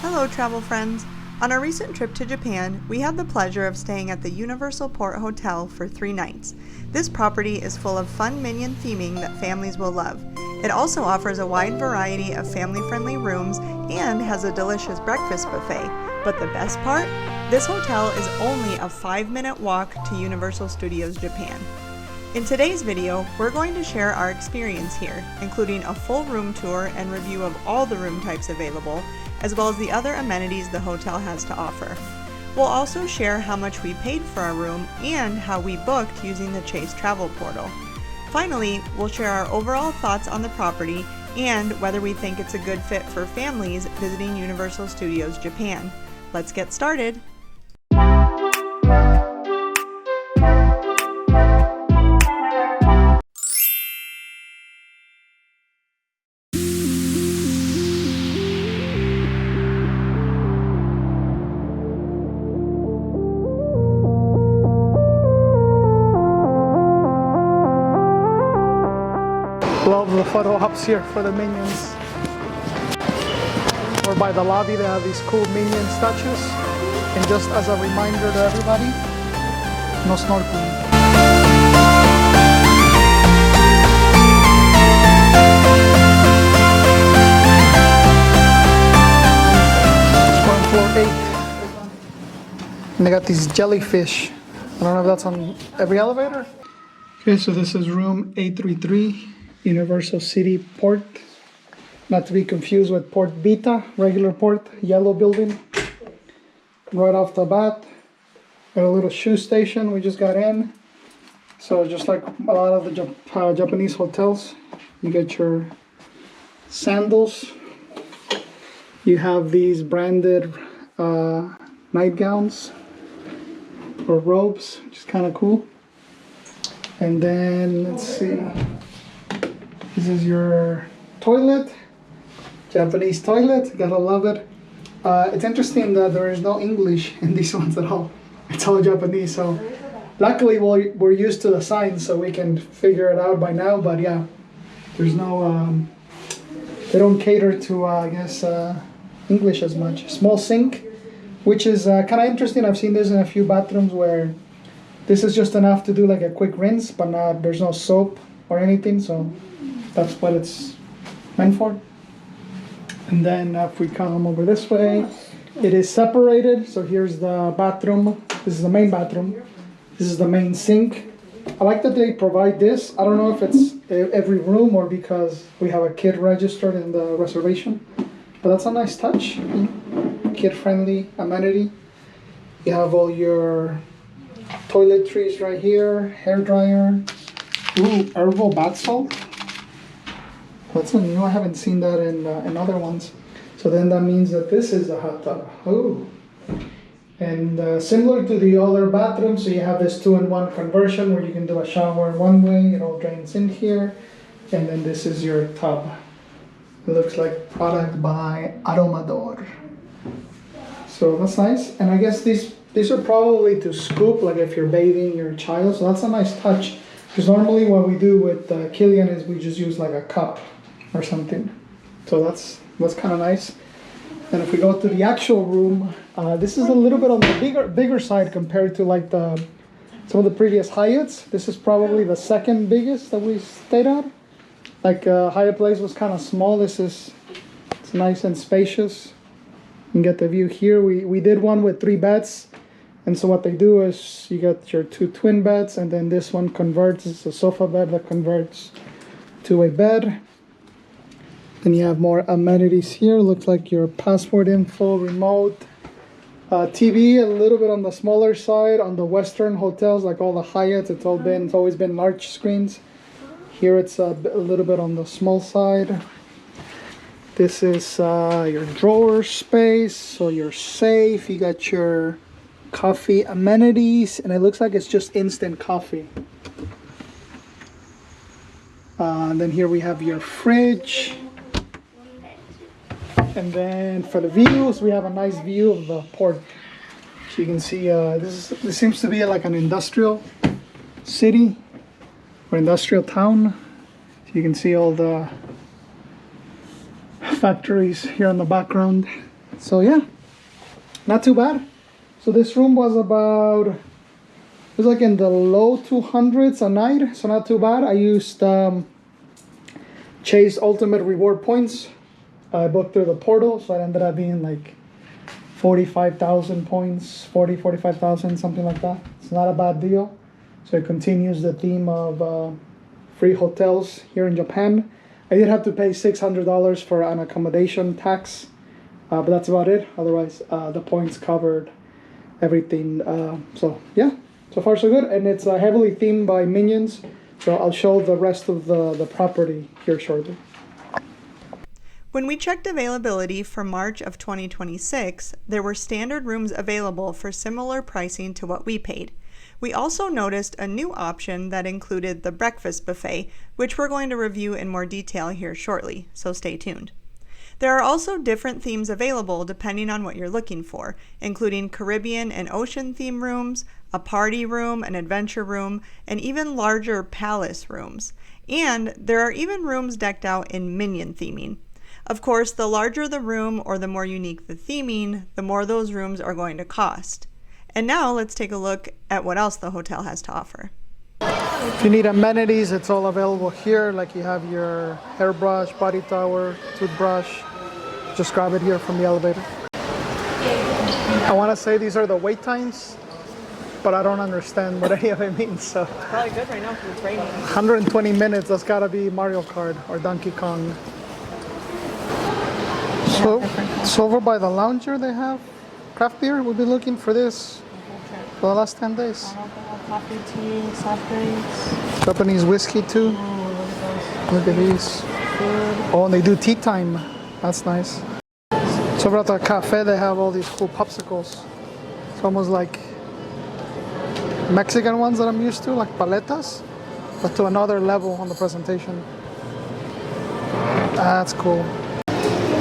Hello, travel friends. On our recent trip to Japan, we had the pleasure of staying at the Universal Port Hotel for 3 nights. This property is full of fun Minion theming that families will love. It also offers a wide variety of family-friendly rooms and has a delicious breakfast buffet. But the best part? This hotel is only a 5-minute walk to Universal Studios Japan. In today's video, we're going to share our experience here, including a full room tour and review of all the room types available, as well as the other amenities the hotel has to offer. We'll also share how much we paid for our room and how we booked using the Chase travel portal. Finally, we'll share our overall thoughts on the property and whether we think it's a good fit for families visiting Universal Studios Japan. Let's get started! Love the photo ops here for the Minions. Or by the lobby they have these cool Minion statues. And just as a reminder to everybody, no snorkeling. Ground floor 8. And they got these jellyfish. I don't know if that's on every elevator. Okay, so this is room 833. Universal City Port, not to be confused with Port Vita, regular port, yellow building. Right off the bat, got a little shoe station. We just got in, so just like a lot of the Japanese hotels, you get your sandals. You have these branded nightgowns or robes, which is kind of cool. And then let's see. This is your toilet, Japanese toilet, gotta love it. It's interesting that there is no English in these ones at all. It's all Japanese, so luckily we're used to the signs so we can figure it out by now, but yeah, there's no, they don't cater to, I guess, English as much. Small sink, which is kind of interesting. I've seen this in a few bathrooms where this is just enough to do like a quick rinse, but there's no soap or anything, so that's what it's meant for. And then if we come over this way, it is separated. So here's the bathroom. This is the main bathroom. This is the main sink. I like that they provide this. I don't know if it's every room or because we have a kid registered in the reservation, but that's a nice touch. Kid-friendly amenity. You have all your toiletries right here, hair dryer. Ooh, herbal bath salt. That's a new. I haven't seen that in other ones. So then that means that this is a hot tub. Oh, and similar to the other bathrooms, so you have this 2-in-1 conversion where you can do a shower in one way. It all drains in here, and then this is your tub. It looks like product by Aromador. So that's nice. And I guess these are probably to scoop, like if you're bathing your child. So that's a nice touch. Because normally what we do with Killian is we just use like a cup or something. So that's kind of nice. And if we go to the actual room, this is a little bit on the bigger side compared to like some of the previous Hyatts. This is probably the second biggest that we stayed at. Like Hyatt Place was kind of small. It's nice and spacious. You can get the view here. We did one with 3 beds. And so what they do is you get your 2 twin beds, and then this one converts. It's a sofa bed that converts to a bed. Then you have more amenities here. Looks like your passport info, remote, TV, a little bit on the smaller side. On the Western hotels, like all the Hyatts, it's always been large screens. Here it's a little bit on the small side. This is your drawer space, so you're safe. You got your coffee amenities, and it looks like it's just instant coffee. And then here we have your fridge, and then for the views, we have a nice view of the port. So you can see this seems to be like an industrial city or industrial town. So you can see all the factories here in the background. So yeah, not too bad. So this room was about, it was like in the low 200s a night, so not too bad. I used Chase Ultimate Reward points. I booked through the portal, so it ended up being like 45,000 points, 45,000, something like that. It's not a bad deal. So it continues the theme of free hotels here in Japan. I did have to pay $600 for an accommodation tax, but that's about it. Otherwise, the points covered everything. So yeah, so far so good. And it's heavily themed by Minions. So I'll show the rest of the property here shortly. When we checked availability for March of 2026, there were standard rooms available for similar pricing to what we paid. We also noticed a new option that included the breakfast buffet, which we're going to review in more detail here shortly, so stay tuned. There are also different themes available depending on what you're looking for, including Caribbean and ocean theme rooms, a party room, an adventure room, and even larger palace rooms. And there are even rooms decked out in Minion theming. Of course, the larger the room or the more unique the theming, the more those rooms are going to cost. And now let's take a look at what else the hotel has to offer. If you need amenities, it's all available here. Like you have your hairbrush, body towel, toothbrush. Just grab it here from the elevator. I want to say these are the wait times, but I don't understand what any of it means. So It's probably good right now because it's raining. 120 minutes, that's gotta be Mario Kart or Donkey Kong. So over by the lounger they have craft beer. We'll be looking for this for the last 10 days. Coffee, tea, soft drinks. Japanese whiskey too. Look at these. Oh, and they do tea time. That's nice. So over at the cafe they have all these cool popsicles. It's almost like Mexican ones that I'm used to, like paletas, but to another level on the presentation. That's cool.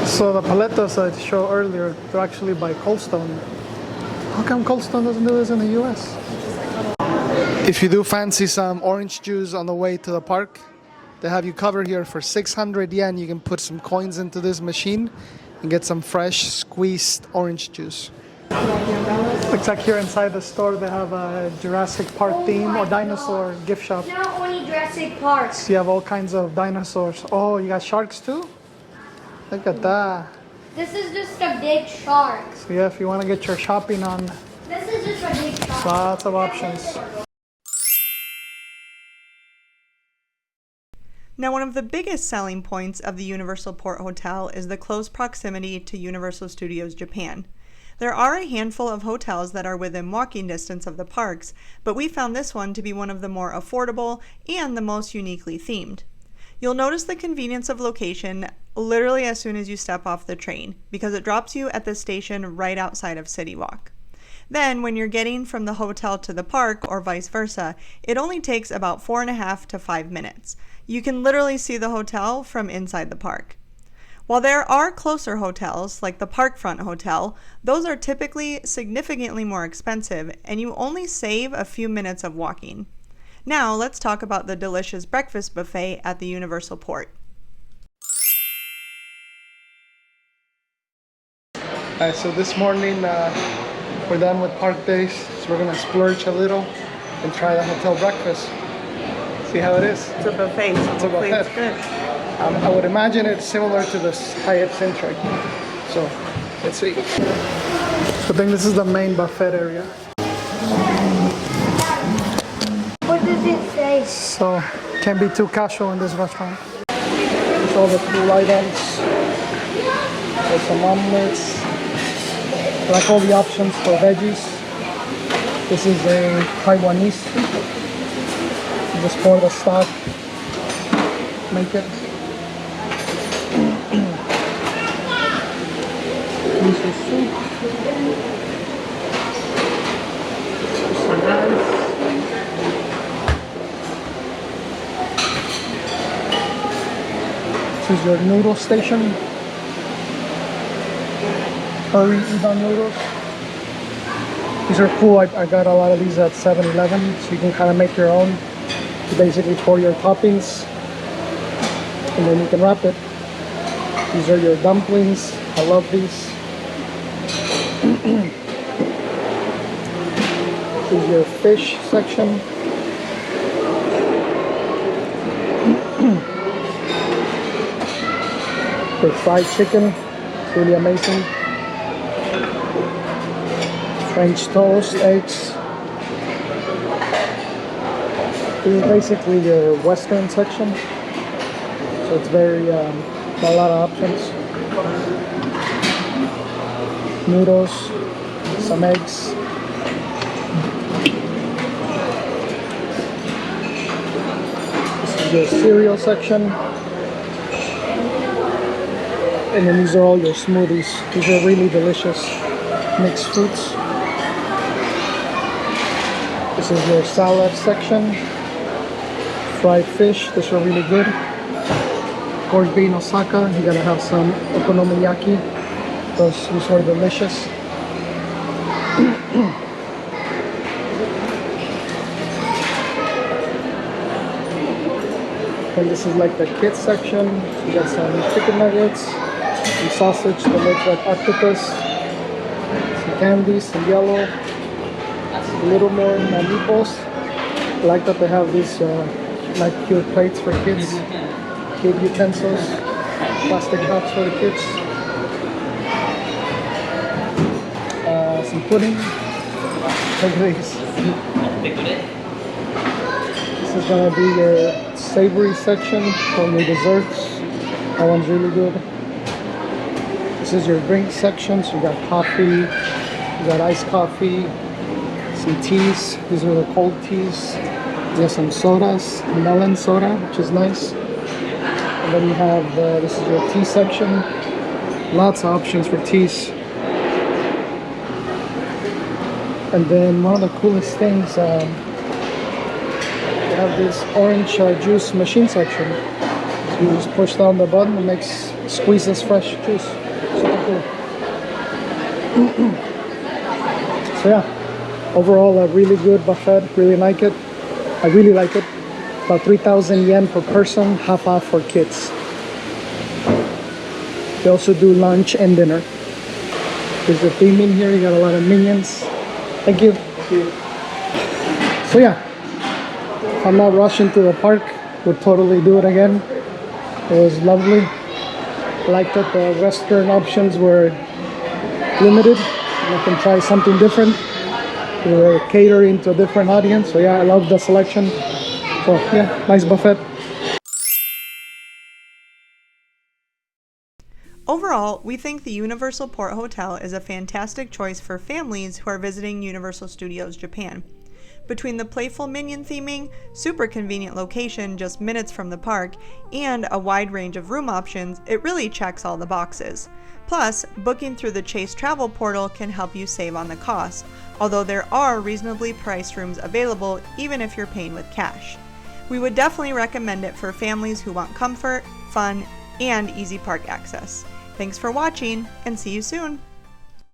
So the paletas I showed earlier, they're actually by Cold Stone. How come Cold Stone doesn't do this in the US? If you do fancy some orange juice on the way to the park, they have you covered here for 600 yen. You can put some coins into this machine and get some fresh squeezed orange juice. Looks like here inside the store they have a Jurassic Park theme or dinosaur gift shop. Not only Jurassic Park. So you have all kinds of dinosaurs. Oh, you got sharks too? Look at that. This is just a big shark. So yeah, if you want to get your shopping on, This is just a big shark. lots of options. Now, one of the biggest selling points of the Universal Port Hotel is the close proximity to Universal Studios Japan. There are a handful of hotels that are within walking distance of the parks, but we found this one to be one of the more affordable and the most uniquely themed. You'll notice the convenience of location literally as soon as you step off the train, because it drops you at the station right outside of City Walk. Then, when you're getting from the hotel to the park or vice versa, it only takes about 4.5 to 5 minutes. You can literally see the hotel from inside the park. While there are closer hotels, like the Parkfront Hotel, those are typically significantly more expensive, and you only save a few minutes of walking. Now, let's talk about the delicious breakfast buffet at the Universal Port. Alright, so this morning we're done with park days, so we're gonna splurge a little and try the hotel breakfast. See how it is. It's a buffet, so It's a hopefully buffet. it's good. I would imagine it's similar to the Hyatt Centric. So let's see. I think this is the main buffet area. What does it say? So can't be too casual in this restaurant. There's all the cool items. There's some omelets. I like all the options for veggies. This is a Taiwanese. Just pour the stock. Make it. Miso soup. Some rice. This is your noodle station. Curry udon noodles. These are cool. I got a lot of these at 7-Eleven, so you can kind of make your own. You basically pour your toppings and then you can wrap it. These are your dumplings. I love these. This is your fish section. For fried chicken, it's really amazing. French toast, eggs. This is basically your Western section, so it's very a lot of options. Noodles, some eggs. This is your cereal section. And then these are all your smoothies. These are really delicious mixed fruits. This is your salad section. Fried fish, these are really good. Of course, being Osaka, you gotta have some okonomiyaki. These are delicious. And this is like the kids section. You got some chicken nuggets, some sausage that looks like octopus, some candies, some yellow, a little more meatballs. I like that they have these like cute plates for kids, kid utensils, plastic cups for the kids. Some pudding. Look at these. This is gonna be your savory section for your desserts. That one's really good. This is your drink section. So you got coffee, you got iced coffee, some teas. These are the cold teas. You have some sodas, melon soda, which is nice. And then you have this is your tea section. Lots of options for teas. And then one of the coolest things, they have this orange juice machine section. So you just push down the button and squeezes fresh juice. Super cool. So yeah, overall a really good buffet. Really like it. I really like it. About 3,000 yen per person, half off for kids. They also do lunch and dinner. There's a theme in here. You got a lot of minions. Thank you. So yeah, if I'm not rushing to the park, would totally do it again. It was lovely. I liked that the Western options were limited. I can try something different. We were catering to a different audience. So yeah, I love the selection. So yeah, nice buffet. Overall, we think the Universal Port Hotel is a fantastic choice for families who are visiting Universal Studios Japan. Between the playful Minion theming, super convenient location just minutes from the park, and a wide range of room options, it really checks all the boxes. Plus, booking through the Chase Travel Portal can help you save on the cost, although there are reasonably priced rooms available even if you're paying with cash. We would definitely recommend it for families who want comfort, fun, and easy park access. Thanks for watching, and see you soon!